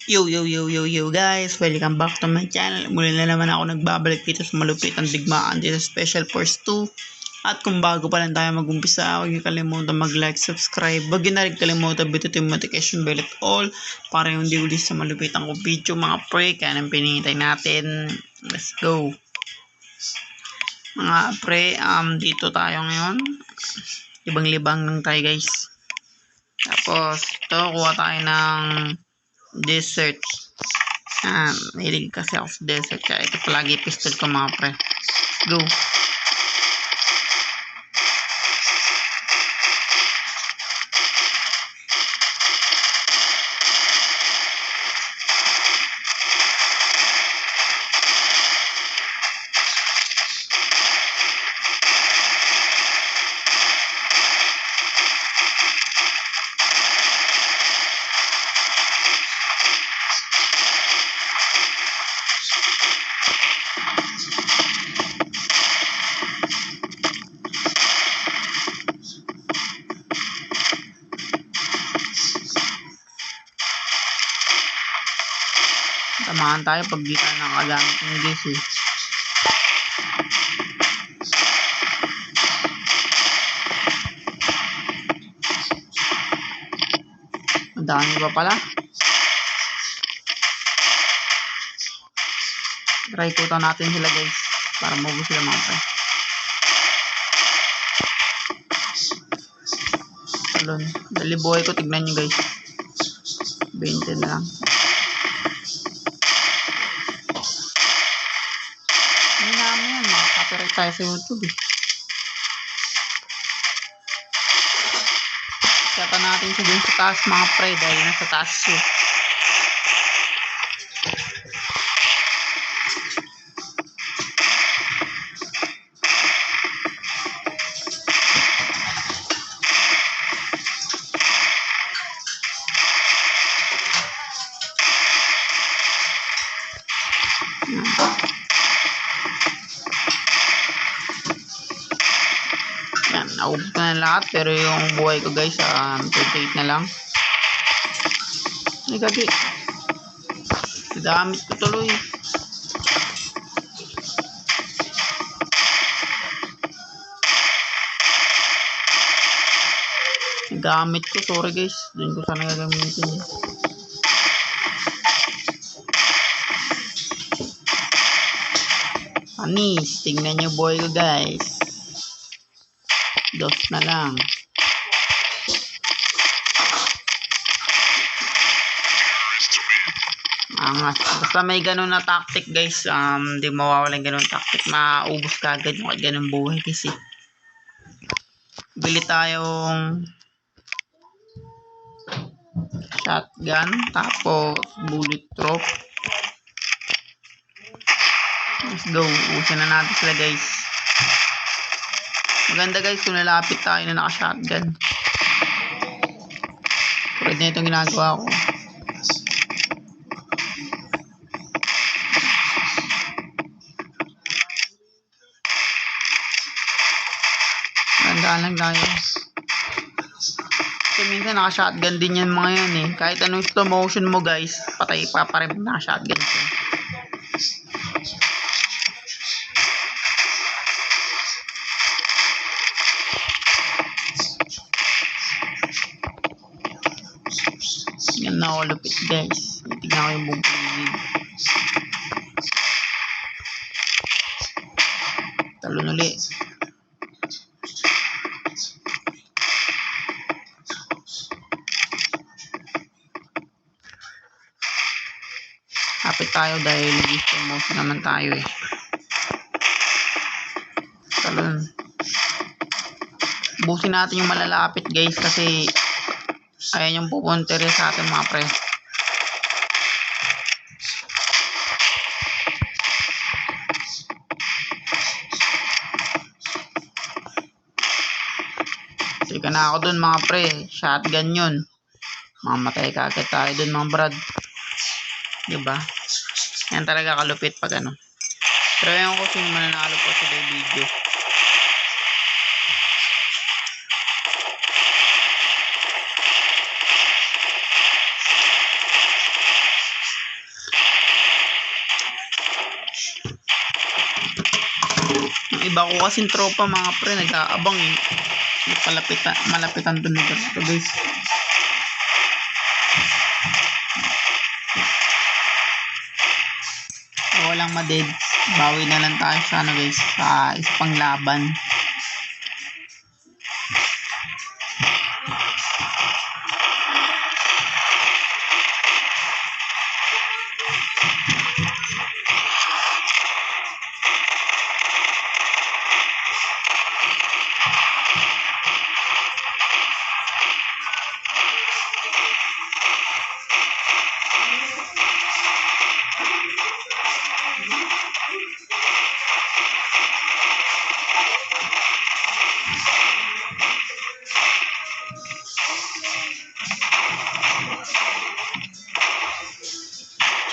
Yo guys, welcome back to my channel. Muli na naman ako nagbabalik dito sa malupitang digmaan dito sa Special Force 2. At kung bago pa lang tayo mag-umpisa, huwag niyo kalimutan mag-like, subscribe. Huwag niyo na rin kalimutan bitutin yung notification bell at all para hindi ulit sa malupitang kong video mga pre. Kaya nang pinihintay natin. Let's go. Mga pre, dito tayo ngayon. Libang-libang lang tayo guys. Tapos, ito, kuha tayo ng desert. Mahilig kasi ako sa desert. Kaya ito palagi pistol ko mga pre. Go. Tamahan tayo pag di tayo nakagamit ng gas eh. Madami pa pala. Try kutan natin sila guys para maubos sila mga pre. Talon. Dali buhay ko, tignan nyo guys. 20 na lang. Hindi namin yan. Makaka-copyright tayo sa YouTube eh. Seta natin siya dun sa taas mga pre dahil nasa taas siya. Yan, naubos ko na lahat pero yung buhay ko guys 38 na lang. Ay gabi, gamit ko tuloy. Gamit ko, sorry guys, dun ko sana gagamitin. Anis, tingnan nyo boy ko guys. Dos na lang. Angas. Basta may ganun na tactic guys, di mawawala yung ganun tactic. Maubos ka agad yung ganun buhay kasi. Bili tayong shotgun, tapos bullet drop. Let's go. Ubusin na natin sila guys. Maganda guys kung nalapit tayo na naka-shotgun. Pwede na itong ginagawa ko. Gandaan lang tayo. Kasi minsan naka-shotgun din yan mga yan eh. Kahit anong slow motion mo guys, patay pa rin naka-shotgun siya. Yan na ako lupit guys. Tignan ko yung buong paligid. Talon ulit. Kapit tayo dahil slow motion naman tayo eh. Talon. Busin natin yung malalapit guys kasi ayan yung pupunta rin sa atin mga pre. Sika na ako dun mga pre. Shotgun yun. Mamatay ka agad tayo dun mga brad. Diba? Yan talaga kalupit pag ano. Pero yung ko sino mananalo po sa video. iba ko kasing tropa mga pre, nag-aabang eh. Malapitan dun lugar ito guys. So, walang maded. Bawi na lang tayo sa ano guys, sa isa pang laban.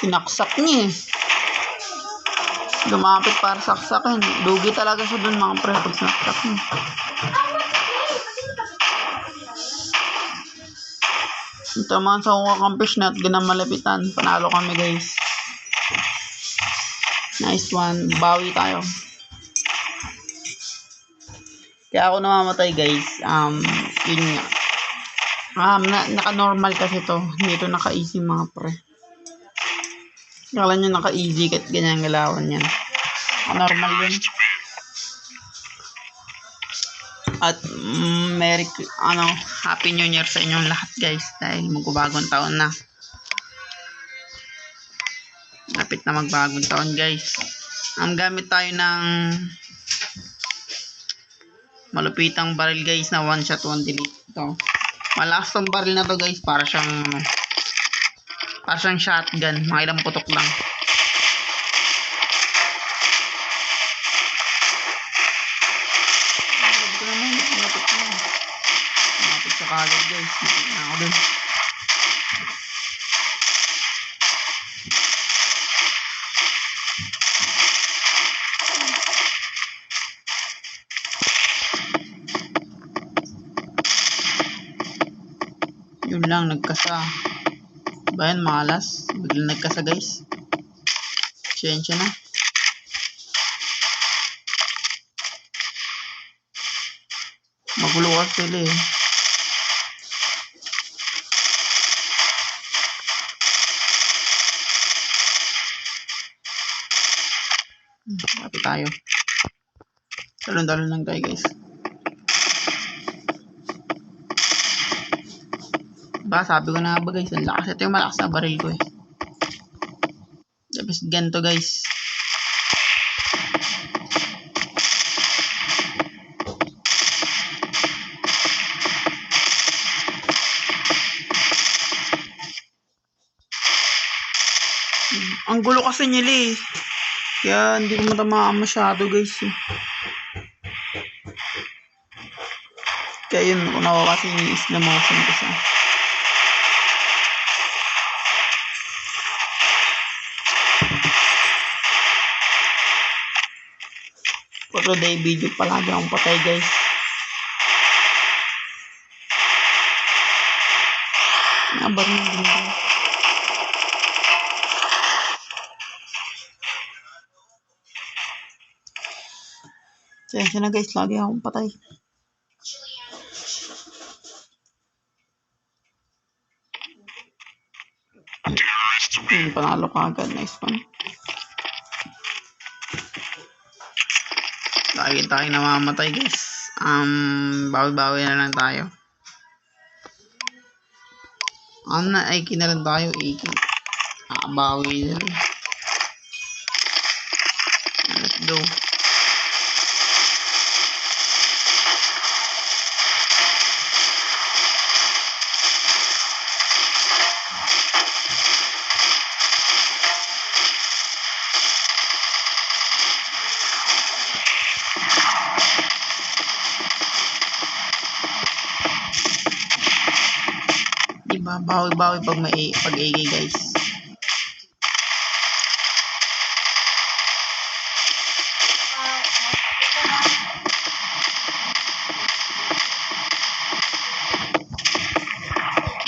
Sinaksak niya eh. Lumapit para saksakin. Dugi talaga siya dun mga pre pag sinaksak niya. Ito mga sa kukakampish na at ginamalapitan. Panalo kami guys. Nice one. Bawi tayo. Kaya ako namamatay guys. Yun nga. Naka-normal kasi to. Hindi ito naka-easy mga pre. Kala nyo naka-easy kahit ganyan galawan yan. Normal yun. At Happy New Year sa inyong lahat guys. Dahil magbabagong taon na. Lapit na magbagong taon guys. Gamit tayo ng malupitang baril guys na one shot one delete. Ito. Malakas tong baril na to guys. Para siyang shotgun, mga ilang putok lang. Malapit sa kagad guys. Malapit na ako dun. Yun lang, nagkasa. Bayan, malas. Biglang nagkasa guys. Siyensya na. Magulo kasi sila eh. Kapit tayo. Talon-talon lang tayo guys. Sabi ko na ba guys, ang lakas. Ito yung malakas na baril ko eh. Tapos ganito guys. Ang gulo kasi nila eh. Kaya hindi ko matamaan masyado guys eh. Kaya yun, kung nawa kasi yung slow motion kasi. For today video palagi akong patay guys. Nabar na din guys. Sensya na guys, lagi akong patay. Panalo ka agad, nice one. Lagi tayo namamatay guys. Bawi-bawi na lang tayo. Ay kinalan tayo, bawi na lang. Let's go. Diba? Bawi-bawi pag AK guys.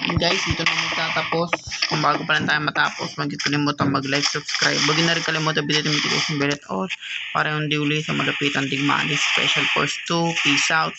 And guys, dito na magtatapos. Kung bago pa lang tayo matapos, huwag kalimutan mag-like, subscribe. Huwag na rin kalimutan bitin yung notification bell at all para hindi uli sa malupitang digmaan ni Special Force 2. Peace out.